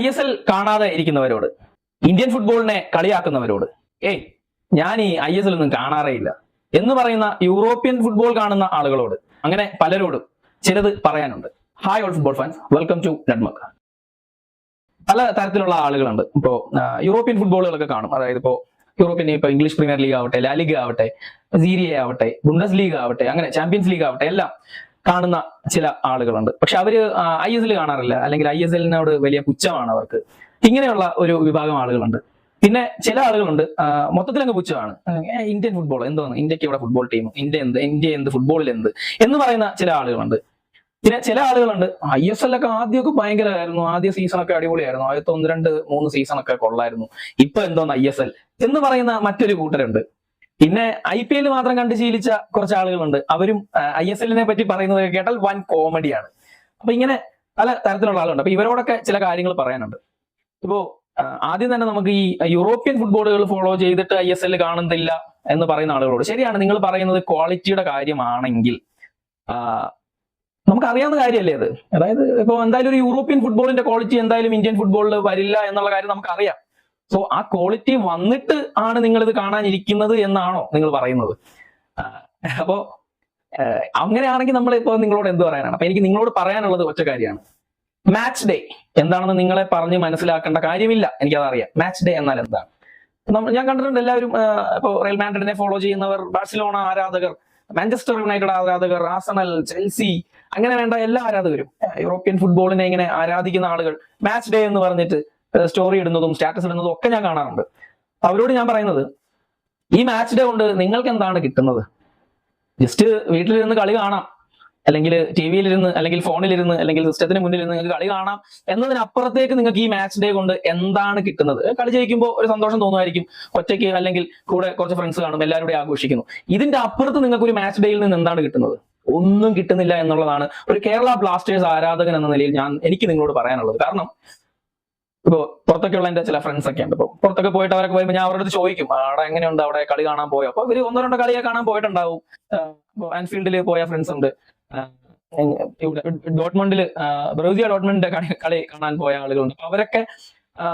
ISL കാണാതെ ഇരിക്കുന്നവരോട്, Indian ഫുട്ബോളിനെ കളിയാക്കുന്നവരോട്, ഞാൻ ഈ ISL ഒന്നും കാണാറേ ഇല്ല എന്ന് പറയുന്ന യൂറോപ്യൻ ഫുട്ബോൾ കാണുന്ന ആളുകളോട്, അങ്ങനെ പലരോടും ചിലത് പറയാനുണ്ട്. Hi all football fans, welcome to നെറ്റ്മക്ക്. പല തരത്തിലുള്ള ആളുകളുണ്ട്. ഇപ്പോ യൂറോപ്യൻ ഫുട്ബോളുകളൊക്കെ കാണും. അതായത് ഇപ്പോ യൂറോപ്യൻ, ഇപ്പൊ ഇംഗ്ലീഷ് പ്രീമിയർ ലീഗ് ആവട്ടെ, ലാ ലീഗ് ആവട്ടെ, സീരിയ ആവട്ടെ, ബുണ്ടസ് ലീഗ് ആവട്ടെ, അങ്ങനെ ചാമ്പ്യൻസ് ലീഗ് ആവട്ടെ, എല്ലാം കാണുന്ന ചില ആളുകളുണ്ട്. പക്ഷെ അവര് ISL കാണാറില്ല, അല്ലെങ്കിൽ ISL-നോട് വലിയ പുച്ഛമാണ് അവർക്ക്. ഇങ്ങനെയുള്ള ഒരു വിഭാഗം ആളുകളുണ്ട്. പിന്നെ ചില ആളുകളുണ്ട് മൊത്തത്തിൽ അങ്ങ് പുച്ഛമാണ്. ഇന്ത്യൻ ഫുട്ബോൾ എന്തോന്ന്, ഇന്ത്യക്ക് ഇവിടെ ഫുട്ബോൾ ടീം, ഇന്ത്യ എന്ത് ഫുട്ബോളിൽ എന്ത് എന്ന് പറയുന്ന ചില ആളുകളുണ്ട്. പിന്നെ ചില ആളുകളുണ്ട് ISL ഒക്കെ ആദ്യമൊക്കെ ഭയങ്കരമായിരുന്നു, ആദ്യ സീസണൊക്കെ അടിപൊളിയായിരുന്നു, ആദ്യത്തെ 1-2-3 സീസണൊക്കെ കൊള്ളായിരുന്നു, ഇപ്പൊ എന്തോന്ന് ISL എന്ന് പറയുന്ന മറ്റൊരു കൂട്ടരുണ്ട്. പിന്നെ IPL മാത്രം കണ്ട് ശീലിച്ച കുറച്ച് ആളുകളുണ്ട്. അവരും ISL-നെ പറ്റി പറയുന്നത് കേട്ടാൽ വൻ കോമഡിയാണ്. അപ്പൊ ഇങ്ങനെ പല തരത്തിലുള്ള ആളുകളുണ്ട്. അപ്പൊ ഇവരോടൊക്കെ ചില കാര്യങ്ങൾ പറയാനുണ്ട്. ഇപ്പോ ആദ്യം തന്നെ നമുക്ക് ഈ യൂറോപ്യൻ ഫുട്ബോളുകൾ ഫോളോ ചെയ്തിട്ട് ISL കാണുന്നില്ല എന്ന് പറയുന്ന ആളുകളോട്, ശരിയാണ്, നിങ്ങൾ പറയുന്നത് ക്വാളിറ്റിയുടെ കാര്യമാണെങ്കിൽ നമുക്കറിയാവുന്ന കാര്യമല്ലേ അത്. അതായത് ഇപ്പൊ എന്തായാലും ഒരു യൂറോപ്യൻ ഫുട്ബോളിന്റെ ക്വാളിറ്റി എന്തായാലും ഇന്ത്യൻ ഫുട്ബോളിൽ വരില്ല എന്നുള്ള കാര്യം നമുക്കറിയാം. സോ ആ ക്വാളിറ്റി വന്നിട്ട് ആണ് നിങ്ങൾ ഇത് കാണാനിരിക്കുന്നത് എന്നാണോ നിങ്ങൾ പറയുന്നത്? അപ്പോ അങ്ങനെയാണെങ്കിൽ നമ്മൾ ഇപ്പൊ നിങ്ങളോട് എന്ത് പറയാനാണ്? അപ്പൊ എനിക്ക് നിങ്ങളോട് പറയാനുള്ളത് ഒറ്റ കാര്യമാണ്. മാച്ച് ഡേ എന്താണെന്ന് നിങ്ങളെ പറഞ്ഞ് മനസ്സിലാക്കേണ്ട കാര്യമില്ല, എനിക്കതറിയാം. മാച്ച് ഡേ എന്നാൽ എന്താണ്? ഞാൻ കണ്ടിട്ടുണ്ട് എല്ലാവരും, ഇപ്പോൾ റയൽ മാഡ്രിഡിനെ ഫോളോ ചെയ്യുന്നവർ, ബാഴ്സലോണ ആരാധകർ, മാഞ്ചസ്റ്റർ യുണൈറ്റഡ് ആരാധകർ, ആർസണൽ, ചെൽസി, അങ്ങനെ വേണ്ട എല്ലാ ആരാധകരും, യൂറോപ്യൻ ഫുട്ബോളിനെ ഇങ്ങനെ ആരാധിക്കുന്ന ആളുകൾ മാച്ച് ഡേ എന്ന് പറഞ്ഞിട്ട് സ്റ്റോറി ഇടുന്നതും സ്റ്റാറ്റസ് ഇടുന്നതും ഒക്കെ ഞാൻ കാണാറുണ്ട്. അവരോട് ഞാൻ പറയുന്നത്, ഈ മാച്ച് ഡേ കൊണ്ട് നിങ്ങൾക്ക് എന്താണ് കിട്ടുന്നത്? ജസ്റ്റ് വീട്ടിലിരുന്ന് കളി കാണാം, അല്ലെങ്കിൽ TV-യിലിരുന്ന്, അല്ലെങ്കിൽ ഫോണിലിരുന്ന്, അല്ലെങ്കിൽ സിസ്റ്റത്തിന് മുന്നിലിരുന്ന് നിങ്ങൾക്ക് കളി കാണാം എന്നതിനപ്പുറത്തേക്ക് നിങ്ങൾക്ക് ഈ മാച്ച് ഡേ കൊണ്ട് എന്താണ് കിട്ടുന്നത്? കളി ജയിക്കുമ്പോൾ ഒരു സന്തോഷം തോന്നുമായിരിക്കും, ഒറ്റയ്ക്ക് അല്ലെങ്കിൽ കൂടെ കുറച്ച് ഫ്രണ്ട്സ് കാണും, എല്ലാവരും കൂടെ ആഘോഷിക്കുന്നു. ഇതിന്റെ അപ്പുറത്ത് നിങ്ങൾക്ക് ഒരു മാച്ച് ഡേയിൽ നിന്ന് എന്താണ് കിട്ടുന്നത്? ഒന്നും കിട്ടുന്നില്ല എന്നുള്ളതാണ് ഒരു കേരള ബ്ലാസ്റ്റേഴ്സ് ആരാധകൻ എന്ന നിലയിൽ എനിക്ക് നിങ്ങളോട് പറയാനുള്ളത്. കാരണം ഇപ്പോ പുറത്തൊക്കെയുള്ള എന്റെ ചില ഫ്രണ്ട്സ് ഒക്കെ ഉണ്ട്. ഇപ്പൊ പുറത്തൊക്കെ പോയിട്ട് അവരൊക്കെ വരുമ്പോൾ ഞാൻ അവരുടെ അടുത്ത് ചോദിക്കും, അവിടെ എങ്ങനെയുണ്ട്, അവിടെ കളി കാണാൻ പോയോ? അപ്പൊ ഇവര് 1-2 കളിയെ കാണാൻ പോയിട്ടുണ്ടാവും. ആൻഫീൽഡിൽ പോയ ഫ്രണ്ട്സ് ഉണ്ട്, ഡോട്ട്മണ്ടില് ബ്രൂസിയ ഡോട്ട്മണ്ടിന്റെ കളി കാണാൻ പോയ ആളുകളുണ്ട്. അപ്പൊ അവരൊക്കെ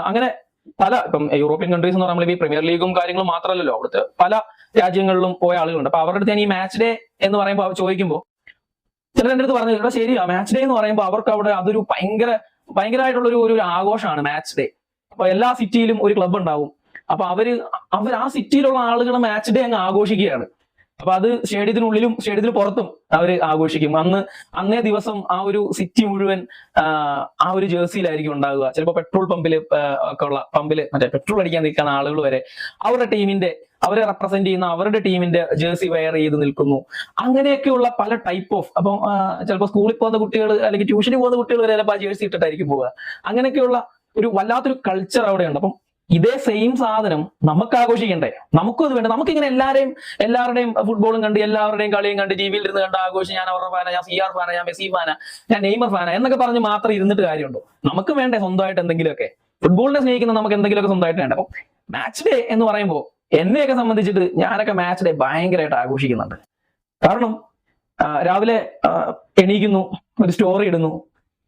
അങ്ങനെ പല, ഇപ്പം യൂറോപ്യൻ കൺട്രീസ് എന്ന് പറയുമ്പോൾ ഈ പ്രീമിയർ ലീഗും കാര്യങ്ങളും മാത്രമല്ലല്ലോ, അവിടുത്തെ പല രാജ്യങ്ങളിലും പോയ ആളുകളുണ്ട്. അപ്പൊ അവരുടെ അടുത്ത് ഞാൻ ഈ മാച്ച് ഡേ എന്ന് പറയുമ്പോൾ അവർ ചോദിക്കുമ്പോൾ ചിലർ എൻ്റെ അടുത്ത് പറഞ്ഞു, ഇവിടെ ശരിയാ, മാച്ച് ഡേ എന്ന് പറയുമ്പോൾ അവർക്ക് അവിടെ അതൊരു ഭയങ്കരമായിട്ടുള്ള ഒരു ആഘോഷമാണ് മാച്ച് ഡേ. അപ്പൊ എല്ലാ സിറ്റിയിലും ഒരു ക്ലബ് ഉണ്ടാവും. അപ്പൊ അവർ ആ സിറ്റിയിലുള്ള ആളുകൾ മാച്ച് ഡേ അങ്ങ് ആഘോഷിക്കുകയാണ്. അപ്പൊ അത് സ്റ്റേഡിയത്തിനുള്ളിലും സ്റ്റേഡിയത്തിന് പുറത്തും അവർ ആഘോഷിക്കും. അന്നേ ദിവസം ആ ഒരു സിറ്റി മുഴുവൻ ആ ഒരു ജേഴ്സിയിലായിരിക്കും ഉണ്ടാകുക. ചിലപ്പോൾ പെട്രോൾ പമ്പില് ഒക്കെ ഉള്ള പമ്പില് മറ്റേ പെട്രോൾ അടിക്കാൻ നിൽക്കുന്ന ആളുകൾ വരെ അവരെ റെപ്രസെന്റ് ചെയ്യുന്ന അവരുടെ ടീമിന്റെ ജേഴ്സി വെയർ ചെയ്ത് നിൽക്കുന്നു. അങ്ങനെയൊക്കെയുള്ള പല ടൈപ്പ് ഓഫ്, അപ്പം ചിലപ്പോൾ സ്കൂളിൽ പോകുന്ന കുട്ടികൾ അല്ലെങ്കിൽ ട്യൂഷന് പോകുന്ന കുട്ടികൾ വരെ ചിലപ്പോൾ ആ ജേഴ്സി ഇട്ടിട്ടായിരിക്കും പോവുക. അങ്ങനെയൊക്കെയുള്ള ഒരു വല്ലാത്തൊരു കൾച്ചർ അവിടെയുണ്ട്. അപ്പം ഇതേ സെയിം സാധനം നമുക്ക് ആഘോഷിക്കണ്ടേ? നമുക്കും അത് വേണ്ട. നമുക്കിങ്ങനെ എല്ലാവരുടെയും ഫുട്ബോളും കണ്ട്, എല്ലാവരുടെയും കളിയും കണ്ട്, TV-യിൽ ഇരുന്ന് കണ്ട് ആഘോഷം, ഞാൻ അവരുടെ ഫാന, ഞാൻ CR ഫാന, ഞാൻ മെസ്സി ഫാന, ഞാൻ നെയ്മർ ഫാന എന്നൊക്കെ പറഞ്ഞ് മാത്രം ഇരുന്നിട്ട് കാര്യമുണ്ടോ? നമുക്ക് വേണ്ടേ സ്വന്തമായിട്ട് എന്തെങ്കിലുമൊക്കെ? ഫുട്ബോളിനെ സ്നേഹിക്കുന്ന നമുക്ക് എന്തെങ്കിലുമൊക്കെ സ്വന്തമായിട്ട് വേണ്ട. അപ്പം മാച്ച് ഡേ എന്ന് പറയുമ്പോൾ എന്നെയൊക്കെ സംബന്ധിച്ചിട്ട് ഞാനൊക്കെ മാച്ച് ഡേ ഭയങ്കരമായിട്ട് ആഘോഷിക്കുന്നുണ്ട്. കാരണം രാവിലെ എണീക്കുന്നു, ഒരു സ്റ്റോറി ഇടുന്നു,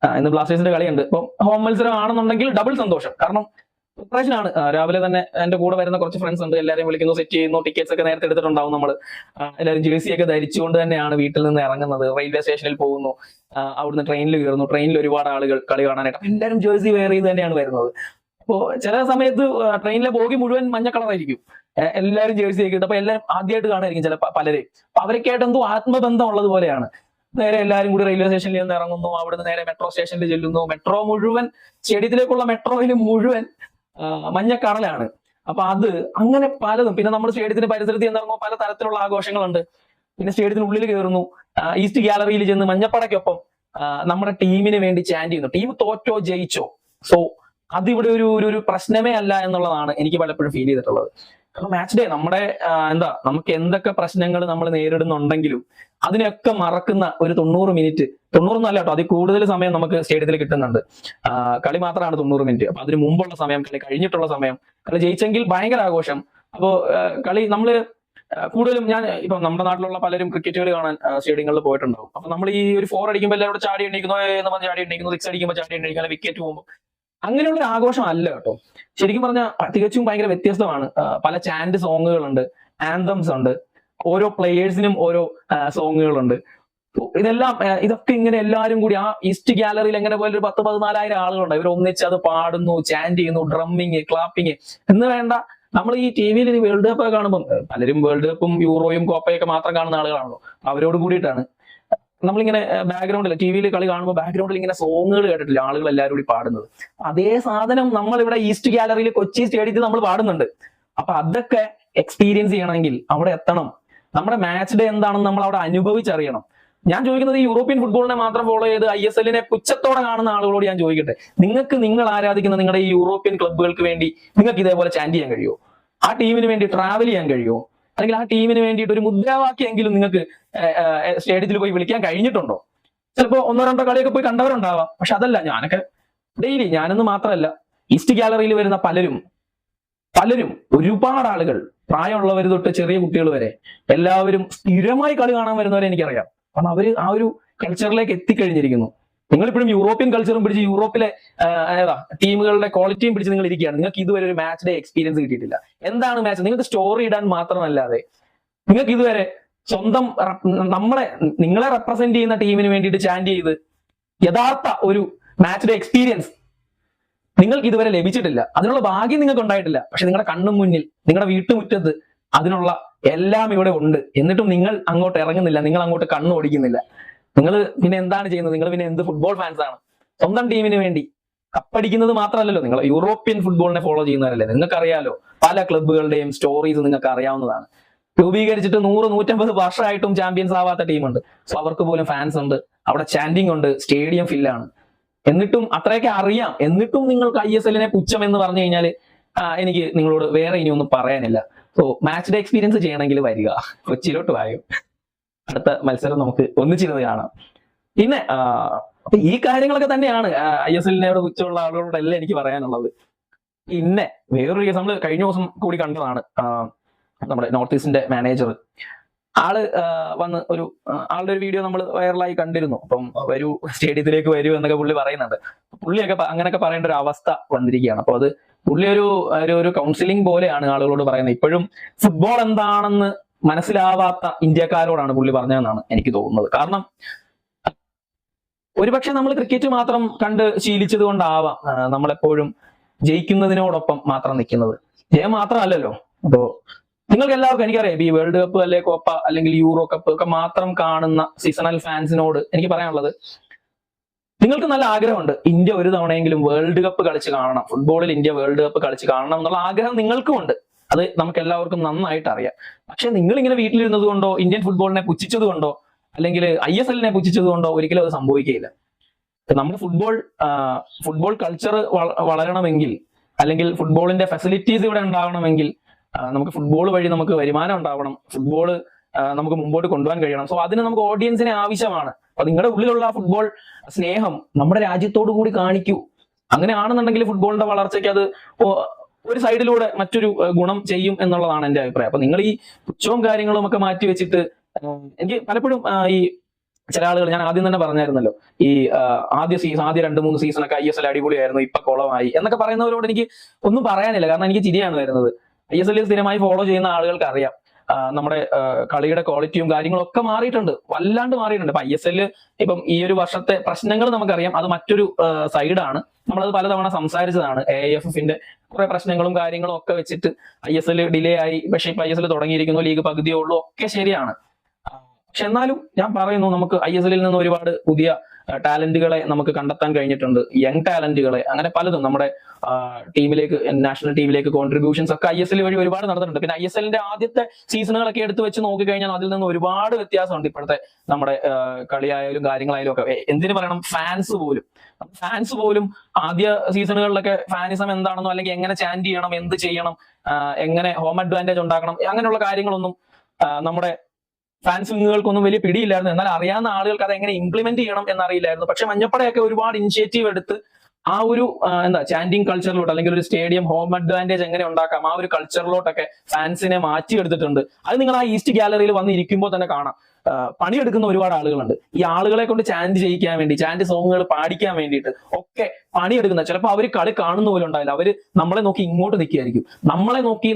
ഇന്ന് ബ്ലാസ്റ്റേഴ്സിന്റെ കളിയുണ്ട്. ഇപ്പം ഹോം മത്സരം ആണെന്നുണ്ടെങ്കിൽ ഡബിൾ സന്തോഷം. കാരണം പ്രിപ്പറേഷനാണ്. രാവിലെ തന്നെ എന്റെ കൂടെ വരുന്ന കുറച്ച് ഫ്രണ്ട്സ് ഉണ്ട്, എല്ലാവരെയും വിളിക്കുന്നു, സെറ്റ് ചെയ്യുന്നു, ടിക്കറ്റ്സ് ഒക്കെ നേരത്തെ എടുത്തിട്ടുണ്ടാവും. നമ്മൾ എല്ലാവരും ജേഴ്സി ഒക്കെ ധരിച്ചുകൊണ്ട് തന്നെയാണ് വീട്ടിൽ നിന്ന് ഇറങ്ങുന്നത്. റെയിൽവേ സ്റ്റേഷനിൽ പോകുന്നു, അവിടുന്ന് ട്രെയിനിൽ കയറുന്നു. ട്രെയിനിൽ ഒരുപാട് ആളുകൾ കളി കാണാനായിട്ട്, എല്ലാവരും ജേഴ്സി വെയർ ചെയ്ത് തന്നെയാണ് വരുന്നത്. അപ്പോൾ ചില സമയത്ത് ട്രെയിനിലെ ബോഗി മുഴുവൻ മഞ്ഞ കളറായിരിക്കും, എല്ലാവരും ജേഴ്സി ഒക്കെ ഇട്ട്. അപ്പൊ എല്ലാവരും ആദ്യമായിട്ട് കാണായിരിക്കും പലരെയും. അപ്പൊ അവരൊക്കെയായിട്ട് എന്തോ ആത്മബന്ധം ഉള്ളത് പോലെയാണ്. നേരെ എല്ലാവരും കൂടി റെയിൽവേ സ്റ്റേഷനിൽ നിന്ന് ഇറങ്ങുന്നു, അവിടുന്ന് നേരെ മെട്രോ സ്റ്റേഷനിൽ ചെല്ലുന്നു. മെട്രോ മുഴുവൻ, സ്റ്റേഡിയത്തിലേക്കുള്ള മെട്രോയിൽ മുഴുവൻ മഞ്ഞക്കടലാണ്. അപ്പൊ അത് അങ്ങനെ പലതും. പിന്നെ നമ്മൾ സ്റ്റേഡിയത്തിന്റെ പരിസരത്ത് ചെന്നിറങ്ങുമ്പോൾ പല തരത്തിലുള്ള ആഘോഷങ്ങളുണ്ട്. പിന്നെ സ്റ്റേഡിയത്തിനുള്ളിൽ കയറുന്നു, ഈസ്റ്റ് ഗാലറിയിൽ ചെന്ന് മഞ്ഞപ്പടയ്ക്കൊപ്പം നമ്മുടെ ടീമിന് വേണ്ടി ചാൻഡ് ചെയ്യുന്നു. ടീം തോറ്റോ ജയിച്ചോ, സോ അതിവിടെ ഒരു പ്രശ്നമേ അല്ല എന്നുള്ളതാണ് എനിക്ക് പലപ്പോഴും ഫീൽ ചെയ്തിട്ടുള്ളത്. കാരണം മാച്ച് ഡേ നമ്മുടെ നമുക്ക് എന്തൊക്കെ പ്രശ്നങ്ങൾ നമ്മൾ നേരിടുന്നുണ്ടെങ്കിലും അതിനൊക്കെ മറക്കുന്ന ഒരു 90 മിനിറ്റ്, 90 അല്ല കേട്ടോ, അതിൽ കൂടുതൽ സമയം നമുക്ക് സ്റ്റേഡിയത്തിൽ കിട്ടുന്നുണ്ട്. കളി മാത്രമാണ് 90 മിനിറ്റ്. അപ്പൊ അതിന് മുമ്പുള്ള സമയം, കളി കഴിഞ്ഞിട്ടുള്ള സമയം, കളി ജയിച്ചെങ്കിൽ ഭയങ്കര ആഘോഷം. അപ്പോ കളി നമ്മള് കൂടുതലും, ഞാൻ ഇപ്പൊ നമ്മുടെ നാട്ടിലുള്ള പലരും ക്രിക്കറ്റ് കളി കാണാൻ സ്റ്റേഡിയങ്ങളിൽ പോയിട്ടുണ്ടാവും. അപ്പൊ നമ്മൾ ഈ ഒരു 4 അടിക്കുമ്പോൾ എല്ലാവരും ചാടി എണീക്കുന്നു എന്ന് പറഞ്ഞ് ചാടി എണീക്കുന്നു, 6 അടിക്കുമ്പോൾ ചാടി എണീക്കുന്നു, വിക്കറ്റ് പോകുമ്പോൾ അങ്ങനെയുള്ള ഒരു ആഘോഷം അല്ല കേട്ടോ. ശരിക്കും പറഞ്ഞാൽ തികച്ചും ഭയങ്കര വ്യത്യസ്തമാണ്. പല ചാൻഡ് സോങ്ങുകളുണ്ട്, ആന്തംസ് ഉണ്ട്, ഓരോ പ്ലേയേഴ്സിനും ഓരോ സോങ്ങുകളുണ്ട്. ഇതെല്ലാം ഇതൊക്കെ ഇങ്ങനെ എല്ലാവരും കൂടി ആ ഈസ്റ്റ് ഗാലറിയിൽ എങ്ങനെ പോലെ ഒരു 10-14,000 ആളുകളുണ്ട്. ഇവർ ഒന്നിച്ച് അത് പാടുന്നു, ചാൻഡ് ചെയ്യുന്നു, ഡ്രമ്മിങ്, ക്ലാപ്പിങ് എന്ന് വേണ്ട. നമ്മൾ ഈ ടി വിയിൽ വേൾഡ് കപ്പ് ഒക്കെ കാണുമ്പോൾ പലരും വേൾഡ് കപ്പും യൂറോയും കോപ്പയൊക്കെ മാത്രം കാണുന്ന ആളുകളാണല്ലോ. അവരോട് കൂടിയിട്ടാണ് നമ്മളിങ്ങനെ ബാക്ക്ഗ്രൗണ്ടിൽ ടി വിയിൽ കളി കാണുമ്പോൾ ബാക്ക്ഗ്രൗണ്ടിൽ ഇങ്ങനെ സോങ്ങുകൾ കേട്ടിട്ടില്ല ആളുകൾ എല്ലാവരും കൂടി പാടുന്നത്. അതേ സാധനം നമ്മൾ ഇവിടെ ഈസ്റ്റ് ഗാലറിയിൽ കൊച്ചി സ്റ്റേഡിയത്തിൽ നമ്മൾ പാടുന്നുണ്ട്. അപ്പൊ അതൊക്കെ എക്സ്പീരിയൻസ് ചെയ്യണമെങ്കിൽ അവിടെ എത്തണം. നമ്മുടെ മാച്ച് ഡേ എന്താണെന്ന് നമ്മൾ അവിടെ അനുഭവിച്ചറിയണം. ഞാൻ ചോദിക്കുന്നത് ഈ യൂറോപ്യൻ ഫുട്ബോളിനെ മാത്രം ഫോളോ ചെയ്ത് ISL പുച്ഛത്തോടെ കാണുന്ന ആളുകളോട് ഞാൻ ചോദിക്കട്ടെ, നിങ്ങൾ ആരാധിക്കുന്ന നിങ്ങളുടെ ഈ യൂറോപ്യൻ ക്ലബ്ബുകൾക്ക് വേണ്ടി നിങ്ങൾക്ക് ഇതേപോലെ ചാൻഡ് ചെയ്യാൻ കഴിയുമോ? ആ ടീമിന് വേണ്ടി ട്രാവൽ ചെയ്യാൻ കഴിയുമോ? അല്ലെങ്കിൽ ആ ടീമിന് വേണ്ടിയിട്ട് ഒരു മുദ്രാവാക്യെങ്കിലും നിങ്ങൾക്ക് സ്റ്റേഡിയത്തിൽ പോയി വിളിക്കാൻ കഴിഞ്ഞിട്ടുണ്ടോ? ചിലപ്പോ 1-2 കളിയൊക്കെ പോയി കണ്ടവരുണ്ടാവാം. പക്ഷെ അതല്ല, ഞാനൊക്കെ ഡെയിലി, ഞാനെന്ന് മാത്രമല്ല, ഈസ്റ്റ് ഗാലറിയിൽ വരുന്ന പലരും ഒരുപാട് ആളുകൾ, പ്രായമുള്ളവർ തൊട്ട് ചെറിയ കുട്ടികൾ വരെ എല്ലാവരും സ്ഥിരമായി കളി കാണാൻ വരുന്നവരെ എനിക്കറിയാം. കാരണം അവര് ആ ഒരു കൾച്ചറിലേക്ക് എത്തിക്കഴിഞ്ഞിരിക്കുന്നു. നിങ്ങളിപ്പോഴും യൂറോപ്യൻ കൾച്ചറും പിടിച്ച് യൂറോപ്പിലെ ടീമുകളുടെ ക്വാളിറ്റിയും പിടിച്ച് നിങ്ങൾ ഇരിക്കുകയാണ്. നിങ്ങൾക്ക് ഇതുവരെ ഒരു മാച്ച് ഡേ എക്സ്പീരിയൻസ് കിട്ടിയിട്ടില്ല. എന്താണ് മാച്ച്? നിങ്ങൾക്ക് സ്റ്റോറി ഇടാൻ മാത്രമല്ലാതെ നിങ്ങൾക്ക് ഇതുവരെ സ്വന്തം നിങ്ങളെ റെപ്രസെന്റ് ചെയ്യുന്ന ടീമിന് വേണ്ടിയിട്ട് ചാൻഡ് ചെയ്ത് യഥാർത്ഥ ഒരു മാച്ച് ഡേ എക്സ്പീരിയൻസ് നിങ്ങൾക്ക് ഇതുവരെ ലഭിച്ചിട്ടില്ല. അതിനുള്ള ഭാഗ്യം നിങ്ങൾക്ക് ഉണ്ടായിട്ടില്ല. പക്ഷെ നിങ്ങളുടെ കണ്ണും മുന്നിൽ, നിങ്ങളുടെ വീട്ടുമുറ്റത്ത് അതിനുള്ള എല്ലാം ഇവിടെ ഉണ്ട്. എന്നിട്ടും നിങ്ങൾ അങ്ങോട്ട് ഇറങ്ങുന്നില്ല, നിങ്ങൾ അങ്ങോട്ട് കണ്ണു ഓടിക്കുന്നില്ല. നിങ്ങൾ പിന്നെ എന്താണ് ചെയ്യുന്നത്? നിങ്ങൾ പിന്നെ എന്ത് ഫുട്ബോൾ ഫാൻസ് ആണ്? സ്വന്തം ടീമിന് വേണ്ടി കപ്പടിക്കുന്നത് മാത്രമല്ലല്ലോ, നിങ്ങൾ യൂറോപ്യൻ ഫുട്ബോളിനെ ഫോളോ ചെയ്യുന്നവരല്ലേ. നിങ്ങൾക്കറിയാലോ, പല ക്ലബ്ബുകളുടെയും സ്റ്റോറീസ് നിങ്ങൾക്ക് അറിയാവുന്നതാണ്. രൂപീകരിച്ചിട്ട് 100-150 വർഷമായിട്ടും ചാമ്പ്യൻസ് ആവാത്ത ടീമുണ്ട്. സോ അവർക്ക് പോലും ഫാൻസ് ഉണ്ട്, അവിടെ ചാൻഡിങ് ഉണ്ട്, സ്റ്റേഡിയം ഫില്ലാണ്. എന്നിട്ടും അത്രയൊക്കെ അറിയാം. എന്നിട്ടും നിങ്ങൾക്ക് ISL പുച്ഛം എന്ന് പറഞ്ഞു കഴിഞ്ഞാൽ എനിക്ക് നിങ്ങളോട് വേറെ ഇനിയൊന്നും പറയാനില്ല. സോ മാച്ച് ഡേ എക്സ്പീരിയൻസ് ചെയ്യണമെങ്കിൽ വരിക, കൊച്ചിയിലോട്ട് വായും. അടുത്ത മത്സരം നമുക്ക് ഒന്നിച്ചിരുന്ന് കാണാം. പിന്നെ അപ്പൊ ഈ കാര്യങ്ങളൊക്കെ തന്നെയാണ് ISL പുച്ഛമുള്ള ആളുകളോടല്ല എനിക്ക് പറയാനുള്ളത്. പിന്നെ വേറൊരു കേസ് നമ്മൾ കഴിഞ്ഞ ദിവസം കൂടി കണ്ടതാണ്. നമ്മുടെ നോർത്ത് ഈസ്റ്റിന്റെ മാനേജർ വന്ന് ആളുടെ ഒരു വീഡിയോ നമ്മൾ വൈറലായി കണ്ടിരുന്നു. അപ്പം സ്റ്റേഡിയത്തിലേക്ക് വരൂ എന്നൊക്കെ പുള്ളി പറയുന്നുണ്ട്. പുള്ളിയൊക്കെ അങ്ങനെയൊക്കെ പറയേണ്ട ഒരു അവസ്ഥ വന്നിരിക്കുകയാണ്. അപ്പൊ അത് പുള്ളി ഒരു കൗൺസിലിംഗ് പോലെയാണ് ആളുകളോട് പറയുന്നത്. ഇപ്പോഴും ഫുട്ബോൾ എന്താണെന്ന് മനസ്സിലാവാത്ത ഇന്ത്യക്കാരോടാണ് പുള്ളി പറഞ്ഞതെന്നാണ് എനിക്ക് തോന്നുന്നത്. കാരണം ഒരുപക്ഷെ നമ്മൾ ക്രിക്കറ്റ് മാത്രം കണ്ട് ശീലിച്ചത് കൊണ്ടാവാം നമ്മളെപ്പോഴും ജയിക്കുന്നതിനോടൊപ്പം മാത്രം നിൽക്കുന്നത്. ജയം മാത്രമല്ലല്ലോ. അപ്പോ നിങ്ങൾക്ക് എല്ലാവർക്കും എനിക്കറിയാം, ഈ വേൾഡ് കപ്പ് അല്ലെ കോപ്പ അല്ലെങ്കിൽ യൂറോ കപ്പ് ഒക്കെ മാത്രം കാണുന്ന സീസണൽ ഫാൻസിനോട് എനിക്ക് പറയാനുള്ളത്, നിങ്ങൾക്ക് നല്ല ആഗ്രഹമുണ്ട് ഇന്ത്യ ഒരു തവണയെങ്കിലും വേൾഡ് കപ്പ് കളിച്ച് കാണണം, ഫുട്ബോളിൽ ഇന്ത്യ വേൾഡ് കപ്പ് കളിച്ച് കാണണം എന്നുള്ള ആഗ്രഹം നിങ്ങൾക്കും ഉണ്ട്. അത് നമുക്ക് എല്ലാവർക്കും നന്നായിട്ട് അറിയാം. പക്ഷെ നിങ്ങൾ ഇങ്ങനെ വീട്ടിലിരുന്നത് കൊണ്ടോ, ഇന്ത്യൻ ഫുട്ബോളിനെ പുച്ഛിച്ചത് കൊണ്ടോ, അല്ലെങ്കിൽ ISL പുച്ഛിച്ചത് കൊണ്ടോ ഒരിക്കലും അത് സംഭവിക്കുകയില്ല. നമ്മുടെ ഫുട്ബോൾ കൾച്ചർ വളരണമെങ്കിൽ, അല്ലെങ്കിൽ ഫുട്ബോളിന്റെ ഫെസിലിറ്റീസ് ഇവിടെ ഉണ്ടാവണമെങ്കിൽ, നമുക്ക് ഫുട്ബോൾ വഴി നമുക്ക് വരുമാനം ഉണ്ടാവണം, ഫുട്ബോൾ നമുക്ക് മുമ്പോട്ട് കൊണ്ടുപോകാൻ കഴിയണം. സോ അതിന് നമുക്ക് ഓഡിയൻസിനെ ആവശ്യമാണ്. അപ്പൊ നിങ്ങളുടെ ഉള്ളിലുള്ള ഫുട്ബോൾ സ്നേഹം നമ്മുടെ രാജ്യത്തോടു കൂടി കാണിക്കൂ. അങ്ങനെയാണെന്നുണ്ടെങ്കിൽ ഫുട്ബോളിന്റെ വളർച്ചയ്ക്ക് അത് ഒരു സൈഡിലൂടെ മറ്റൊരു ഗുണം ചെയ്യും എന്നുള്ളതാണ് എന്റെ അഭിപ്രായം. അപ്പൊ നിങ്ങൾ ഈ പുച്ഛവും കാര്യങ്ങളും ഒക്കെ മാറ്റി വെച്ചിട്ട്, എനിക്ക് പലപ്പോഴും ഈ ചില ആളുകൾ, ഞാൻ ആദ്യം തന്നെ പറഞ്ഞായിരുന്നല്ലോ, ഈ ആദ്യ 2-3 സീസണൊക്കെ ISL അടിപൊളിയായിരുന്നു, ഇപ്പൊ കുളമായി എന്നൊക്കെ പറയുന്നവരോട് എനിക്ക് ഒന്നും പറയാനില്ല. കാരണം എനിക്ക് ചിരിയാണ് വരുന്നത്. ISL സ്ഥിരമായി ഫോളോ ചെയ്യുന്ന ആളുകൾക്ക് അറിയാം നമ്മുടെ കളിയുടെ ക്വാളിറ്റിയും കാര്യങ്ങളും ഒക്കെ മാറിയിട്ടുണ്ട്, വല്ലാണ്ട് മാറിയിട്ടുണ്ട്. ഇപ്പൊ ISL ഇപ്പം ഈ ഒരു വർഷത്തെ പ്രശ്നങ്ങൾ നമുക്കറിയാം, അത് മറ്റൊരു സൈഡാണ്. നമ്മളത് പലതവണ സംസാരിച്ചതാണ്. AIFFന്റെ കുറെ പ്രശ്നങ്ങളും കാര്യങ്ങളും ഒക്കെ വെച്ചിട്ട് ISL ഡിലേ ആയി. പക്ഷെ ഇപ്പൊ ISL തുടങ്ങിയിരിക്കുന്നു, ലീഗ് പകുതിയേ ഉള്ളൂ, ഒക്കെ ശരിയാണ്. പക്ഷെ എന്നാലും ഞാൻ പറയുന്നു, നമുക്ക് ISL നിന്ന് ഒരുപാട് പുതിയ ടാലന്റുകളെ നമുക്ക് കണ്ടെത്താൻ കഴിഞ്ഞിട്ടുണ്ട്, യങ് ടാലന്റുകളെ. അങ്ങനെ പലതും നമ്മുടെ ടീമിലേക്ക്, നാഷണൽ ടീമിലേക്ക് കോൺട്രിബ്യൂഷൻസ് ഒക്കെ ISL വഴി ഒരുപാട് നടന്നിട്ടുണ്ട്. പിന്നെ ISL ആദ്യത്തെ സീസണുകളൊക്കെ എടുത്തു വെച്ച് നോക്കിക്കഴിഞ്ഞാൽ അതിൽ നിന്ന് ഒരുപാട് വ്യത്യാസമുണ്ട് ഇപ്പോഴത്തെ നമ്മുടെ കളിയായാലും കാര്യങ്ങളായാലും ഒക്കെ. എന്തിനു പറയണം, ഫാൻസ് പോലും ആദ്യ സീസണുകളിലൊക്കെ ഫാനിസം എന്താണെന്നോ, അല്ലെങ്കിൽ എങ്ങനെ ചാൻഡ് ചെയ്യണം, എന്ത് ചെയ്യണം, എങ്ങനെ ഹോം അഡ്വാൻറ്റേജ് ഉണ്ടാക്കണം, അങ്ങനെയുള്ള കാര്യങ്ങളൊന്നും നമ്മുടെ ഫാൻസ് വിങ്ങുകൾക്കൊന്നും വലിയ പിടിയില്ലായിരുന്നു. എന്നാൽ അറിയാവുന്ന ആളുകൾക്ക് അത് എങ്ങനെ ഇംപ്ലിമെന്റ് ചെയ്യണം എന്നറിയില്ലായിരുന്നു. പക്ഷെ മഞ്ഞപ്പടയൊക്കെ ഒരുപാട് ഇനിഷ്യേറ്റീവ് എടുത്ത് ആ ഒരു ചാൻഡിങ് കൾച്ചറിലോട്ട്, അല്ലെങ്കിൽ ഒരു സ്റ്റേഡിയം ഹോം അഡ്വാൻറ്റേജ് എങ്ങനെ ഉണ്ടാക്കാം, ആ ഒരു കൾച്ചറിലോട്ടൊക്കെ ഫാൻസിനെ മാറ്റിയെടുത്തിട്ടുണ്ട്. അത് നിങ്ങൾ ആ ഈസ്റ്റ് ഗാലറിയിൽ വന്ന് ഇരിക്കുമ്പോൾ തന്നെ കാണാം. പണിയെടുക്കുന്ന ഒരുപാട് ആളുകളുണ്ട്. ഈ ആളുകളെ കൊണ്ട് ചാൻറ്റ് ചെയ്യിക്കാൻ വേണ്ടി, ചാൻറ്റ് സോങ്ങുകൾ പാടിക്കാൻ വേണ്ടിയിട്ട് ഒക്കെ പണിയെടുക്കുന്ന, ചിലപ്പോൾ അവർ കളി കാണുന്ന പോലും ഉണ്ടാവില്ല. അവര് നമ്മളെ നോക്കി ഇങ്ങോട്ട് നിൽക്കുകയായിരിക്കും. നമ്മളെ നോക്കി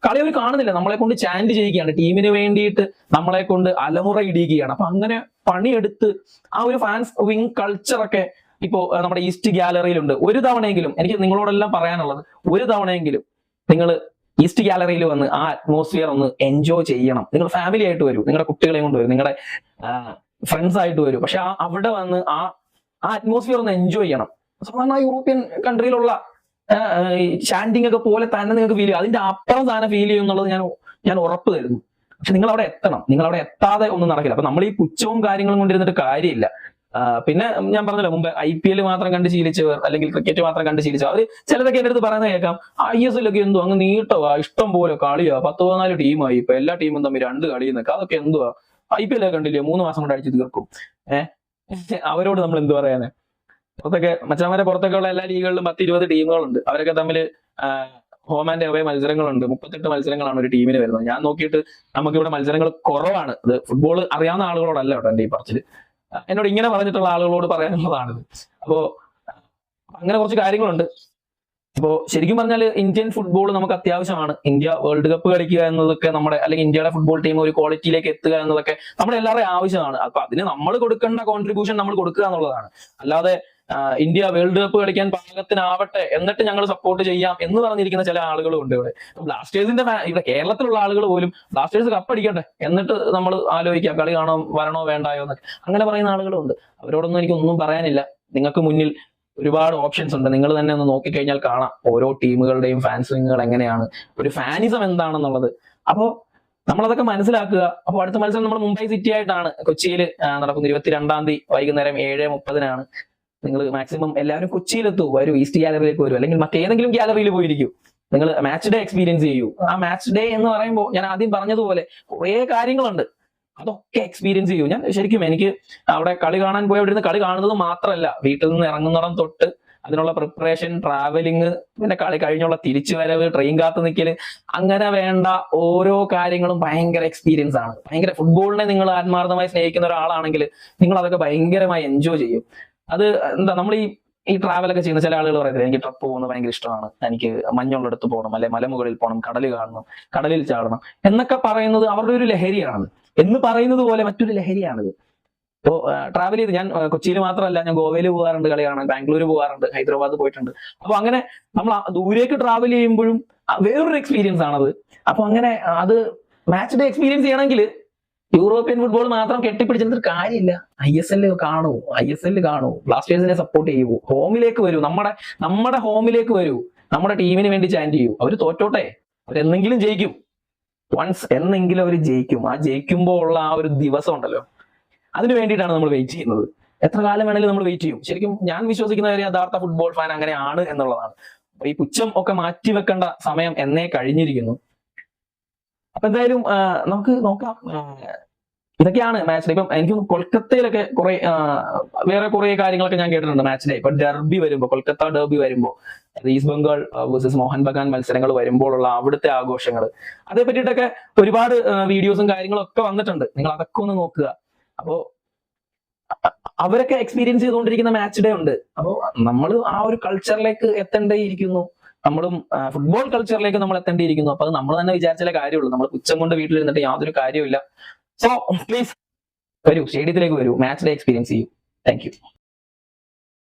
കളി അവർ കാണുന്നില്ല, നമ്മളെ കൊണ്ട് ചാൻറ്റ് ചെയ്യിക്കുകയാണ്, ടീമിന് വേണ്ടിയിട്ട് നമ്മളെ കൊണ്ട് അലമുറ ഇടിയുകയാണ്. അപ്പൊ അങ്ങനെ പണിയെടുത്ത് ആ ഒരു ഫാൻസ് വിങ് കൾച്ചറൊക്കെ ഇപ്പോ നമ്മുടെ ഈസ്റ്റ് ഗാലറിയിലുണ്ട്. ഒരു തവണയെങ്കിലും എനിക്ക് നിങ്ങളോടെല്ലാം പറയാനുള്ളത്, ഒരു തവണയെങ്കിലും നിങ്ങൾ ഈസ്റ്റ് ഗാലറിയിൽ വന്ന് ആ അറ്റ്മോസ്ഫിയർ ഒന്ന് എൻജോയ് ചെയ്യണം. നിങ്ങൾ ഫാമിലി ആയിട്ട് വരൂ, നിങ്ങളുടെ കുട്ടികളെയും കൊണ്ട് വരും, നിങ്ങളുടെ ഫ്രണ്ട്സ് ആയിട്ട് വരും. പക്ഷെ അവിടെ വന്ന് ആ അറ്റ്മോസ്ഫിയർ ഒന്ന് എൻജോയ് ചെയ്യണം. സാധാരണ യൂറോപ്യൻ കൺട്രിയിലുള്ള ചാൻഡിങ് ഒക്കെ പോലെ തന്നെ നിങ്ങൾക്ക് ഫീൽ ചെയ്യും. അതിന്റെ അപ്പുറം സാധനം ഫീൽ ചെയ്യും എന്നുള്ളത് ഞാൻ ഉറപ്പ് തരുന്നു. പക്ഷെ നിങ്ങൾ അവിടെ എത്തണം. നിങ്ങൾ അവിടെ എത്താതെ ഒന്നും നടക്കില്ല. അപ്പൊ നമ്മൾ ഈ പുച്ഛവും കാര്യങ്ങളും കൊണ്ടിരുന്നിട്ട് കാര്യമില്ല. പിന്നെ ഞാൻ പറഞ്ഞല്ലോ മുമ്പ് IPL മാത്രം കണ്ട് ശീലിച്ചവർ, അല്ലെങ്കിൽ ക്രിക്കറ്റ് മാത്രം കണ്ട് ശീലിച്ചവർ, അവര് ചിലതൊക്കെ എന്റെ അടുത്ത് പറയുന്നത് കേൾക്കാം, ISL ഒക്കെ എന്തോ അങ്ങ് നീട്ടവാ, ഇഷ്ടം പോലെ കളിയാ, 10-14 ടീമായി, ഇപ്പൊ എല്ലാ ടീമും തമ്മിൽ 2 കളി നിൽക്കുക, അതൊക്കെ എന്തുവാ, IPL ഒക്കെ കണ്ടില്ലേ 3 മാസം കൊണ്ട് അടിച്ചു തീർക്കും. അവരോട് നമ്മൾ എന്ത് പറയാന്? പുറത്തൊക്കെ ഉള്ള എല്ലാ ലീഗുകളിലും 10-20 ടീമുകളുണ്ട്. അവരൊക്കെ തമ്മിൽ ഹോം ആൻഡ് അവേ മത്സരങ്ങളുണ്ട്. 38 മത്സരങ്ങളാണ് ഒരു ടീമിന് വരുന്നത്. ഞാൻ നോക്കിയിട്ട് നമുക്കിവിടെ മത്സരങ്ങൾ കുറവാണ്. ഇത് ഫുട്ബോൾ അറിയാവുന്ന ആളുകളോടല്ല കേട്ടോ എന്റെ ഈ പറച്ചില്, എന്നോട് ഇങ്ങനെ പറഞ്ഞിട്ടുള്ള ആളുകളോട് പറയാനുള്ളതാണിത്. അപ്പോ അങ്ങനെ കുറച്ച് കാര്യങ്ങളുണ്ട്. അപ്പോ ശരിക്കും പറഞ്ഞാൽ ഇന്ത്യൻ ഫുട്ബോൾ നമുക്ക് അത്യാവശ്യമാണ്. ഇന്ത്യ വേൾഡ് കപ്പ് കളിക്കുക എന്നതൊക്കെ അല്ലെങ്കിൽ ഇന്ത്യയുടെ ഫുട്ബോൾ ടീം ഒരു ക്വാളിറ്റിയിലേക്ക് എത്തുക എന്നതൊക്കെ നമ്മുടെ എല്ലാവരുടെയും ആവശ്യമാണ്. അപ്പൊ അതിന് നമ്മൾ കൊടുക്കേണ്ട കോൺട്രിബ്യൂഷൻ നമ്മൾ കൊടുക്കുക എന്നുള്ളതാണ്. അല്ലാതെ ഇന്ത്യ വേൾഡ് കപ്പ് കളിക്കാൻ പാകത്തിനാവട്ടെ എന്നിട്ട് ഞങ്ങൾ സപ്പോർട്ട് ചെയ്യാം എന്ന് പറഞ്ഞിരിക്കുന്ന ചില ആളുകളും ഉണ്ട് ഇവിടെ. ബ്ലാസ്റ്റേഴ്സിന്റെ ഇവിടെ കേരളത്തിലുള്ള ആളുകൾ പോലും ബ്ലാസ്റ്റേഴ്സ് കപ്പടിക്കട്ടെ എന്നിട്ട് നമ്മൾ ആലോചിക്കാം കളി വരണോ വേണ്ടായോ എന്നൊക്കെ അങ്ങനെ പറയുന്ന ആളുകളും ഉണ്ട്. അവരോടൊന്നും എനിക്കൊന്നും പറയാനില്ല. നിങ്ങൾക്ക് മുന്നിൽ ഒരുപാട് ഓപ്ഷൻസ് ഉണ്ട്. നിങ്ങൾ തന്നെ ഒന്ന് നോക്കിക്കഴിഞ്ഞാൽ കാണാം ഓരോ ടീമുകളുടെയും ഫാൻസ് വിങ്ങുകൾ എങ്ങനെയാണ്, ഒരു ഫാനിസം എന്താണെന്നുള്ളത്. അപ്പോ നമ്മളതൊക്കെ മനസ്സിലാക്കുക. അപ്പോൾ അടുത്ത മത്സരം നമ്മൾ മുംബൈ സിറ്റി ആയിട്ടാണ് കൊച്ചിയിൽ നടക്കുന്നത്. 22-ാം തീയതി വൈകുന്നേരം 7:30 നിങ്ങൾ മാക്സിമം എല്ലാവരും കൊച്ചിയിലെത്തൂ, വരൂ, ഈസ്റ്റ് ഗാലറിയിലേക്ക് വരൂ, അല്ലെങ്കിൽ മറ്റേതെങ്കിലും ഗാലറിയിൽ പോയിരിക്കും. നിങ്ങൾ മാച്ച് ഡേ എക്സ്പീരിയൻസ് ചെയ്യൂ. ആ മാച്ച് ഡേ എന്ന് പറയുമ്പോൾ ഞാൻ ആദ്യം പറഞ്ഞതുപോലെ കുറേ കാര്യങ്ങളുണ്ട്, അതൊക്കെ എക്സ്പീരിയൻസ് ചെയ്യൂ. എനിക്ക് അവിടെ കളി കാണാൻ പോയി അവിടെ ഇരുന്ന് കളി കാണുന്നത് മാത്രമല്ല, വീട്ടിൽ നിന്ന് ഇറങ്ങുന്നിടം തൊട്ട് അതിനുള്ള പ്രിപ്പറേഷൻ, ട്രാവലിങ്, പിന്നെ കളി കഴിഞ്ഞുള്ള തിരിച്ചുവരവ്, ട്രെയിൻ കാത്തു നിൽക്കല്, അങ്ങനെ വേണ്ട ഓരോ കാര്യങ്ങളും ഭയങ്കര എക്സ്പീരിയൻസ് ആണ്. ഭയങ്കര ഫുട്ബോളിനെ നിങ്ങൾ ആത്മാർത്ഥമായി സ്നേഹിക്കുന്ന ഒരാളാണെങ്കിൽ നിങ്ങൾ അതൊക്കെ ഭയങ്കരമായി എൻജോയ് ചെയ്യും. അത് എന്താ, നമ്മൾ ഈ ട്രാവലൊക്കെ ചെയ്യുന്ന ചില ആളുകൾ പറയത്തില്ല, എനിക്ക് ട്രിപ്പ് പോകുന്നത് ഭയങ്കര ഇഷ്ടമാണ്, എനിക്ക് മഞ്ഞുള്ളിടത്ത് പോകണം, അല്ലെ മലമുകളിൽ പോകണം, കടൽ കാണണം, കടലിൽ ചാടണം എന്നൊക്കെ പറയുന്നത് അവരുടെ ഒരു ലഹരിയാണ്. എന്ന് പറയുന്നത് പോലെ മറ്റൊരു ലഹരിയാണിത്. ഇപ്പോ ട്രാവൽ ചെയ്ത് ഞാൻ കൊച്ചിയിൽ മാത്രമല്ല, ഞാൻ ഗോവയിൽ പോകാറുണ്ട് കളി കാണാൻ, ബാംഗ്ലൂർ പോകാറുണ്ട്, ഹൈദരാബാദ് പോയിട്ടുണ്ട്. അപ്പൊ അങ്ങനെ നമ്മൾ ദൂരേക്ക് ട്രാവൽ ചെയ്യുമ്പോഴും വേറൊരു എക്സ്പീരിയൻസ് ആണത്. അപ്പൊ അങ്ങനെ അത് മാച്ച് ഡേ എക്സ്പീരിയൻസ് ചെയ്യണമെങ്കിൽ യൂറോപ്യൻ ഫുട്ബോൾ മാത്രം കെട്ടിപ്പിടിച്ചിട്ട് കാര്യമില്ല. ISL കാണൂ, ബ്ലാസ്റ്റേഴ്സിനെ സപ്പോർട്ട് ചെയ്യൂ, ഹോമിലേക്ക് വരൂ, നമ്മുടെ ഹോമിലേക്ക് വരൂ, നമ്മുടെ ടീമിന് വേണ്ടി ചാൻറ്റ് ചെയ്യൂ. അവർ തോറ്റോട്ടെ, അവരെന്തെങ്കിലും ജയിക്കും, എന്നെങ്കിലും അവർ ജയിക്കും. ആ ജയിക്കുമ്പോൾ ഉള്ള ആ ഒരു ദിവസം ഉണ്ടല്ലോ, അതിന് വേണ്ടിയിട്ടാണ് നമ്മൾ വെയിറ്റ് ചെയ്യുന്നത്. എത്ര കാലം വേണമെങ്കിലും നമ്മൾ വെയിറ്റ് ചെയ്യും. ശരിക്കും ഞാൻ വിശ്വസിക്കുന്ന ഒരു യഥാർത്ഥ ഫുട്ബോൾ ഫാൻ അങ്ങനെയാണ് എന്നുള്ളതാണ്. അപ്പൊ ഈ പുച്ഛം ഒക്കെ മാറ്റിവെക്കേണ്ട സമയം എന്നേ കഴിഞ്ഞിരിക്കുന്നു. അപ്പൊ എന്തായാലും നമുക്ക് നോക്കാം. ഇതൊക്കെയാണ് മാച്ച് ഡേ. ഇപ്പം എനിക്ക് കൊൽക്കത്തയിലൊക്കെ വേറെ കുറെ കാര്യങ്ങളൊക്കെ ഞാൻ കേട്ടിട്ടുണ്ട് മാച്ച് ഡേ. ഇപ്പൊ ഡെർബി വരുമ്പോൾ, കൊൽക്കത്ത ഡെർബി വരുമ്പോൾ, ഈസ്റ്റ് ബംഗാൾ വേഴ്സസ് മോഹൻ ബഗാൻ മത്സരങ്ങൾ വരുമ്പോഴുള്ള അവിടുത്തെ ആഘോഷങ്ങൾ, അതേ പറ്റിയിട്ടൊക്കെ ഒരുപാട് വീഡിയോസും കാര്യങ്ങളും ഒക്കെ വന്നിട്ടുണ്ട്. നിങ്ങൾ അതൊക്കെ ഒന്ന് നോക്കുക. അപ്പോ അവരൊക്കെ എക്സ്പീരിയൻസ് ചെയ്തുകൊണ്ടിരിക്കുന്ന മാച്ച് ഡേ ഉണ്ട്. അപ്പോൾ നമ്മൾ ആ ഒരു കൾച്ചറിലേക്ക് എത്തേണ്ടിയിരിക്കുന്നു. നമ്മളും ഫുട്ബോൾ കൾച്ചറിലേക്ക് നമ്മൾ എത്തേണ്ടിയിരിക്കുന്നു. അപ്പൊ അത് നമ്മൾ തന്നെ വിചാരിച്ചാലേ കാര്യമുള്ളൂ. നമ്മൾ പുച്ഛം കൊണ്ട് വീട്ടിലിരുന്നിട്ട് യാതൊരു കാര്യമില്ല. സോ പ്ലീസ് വരൂ, സ്റ്റേഡിയത്തിലേക്ക് വരൂ, മാച്ച് ഡേ എക്സ്പീരിയൻസ് ചെയ്യൂ. Thank you.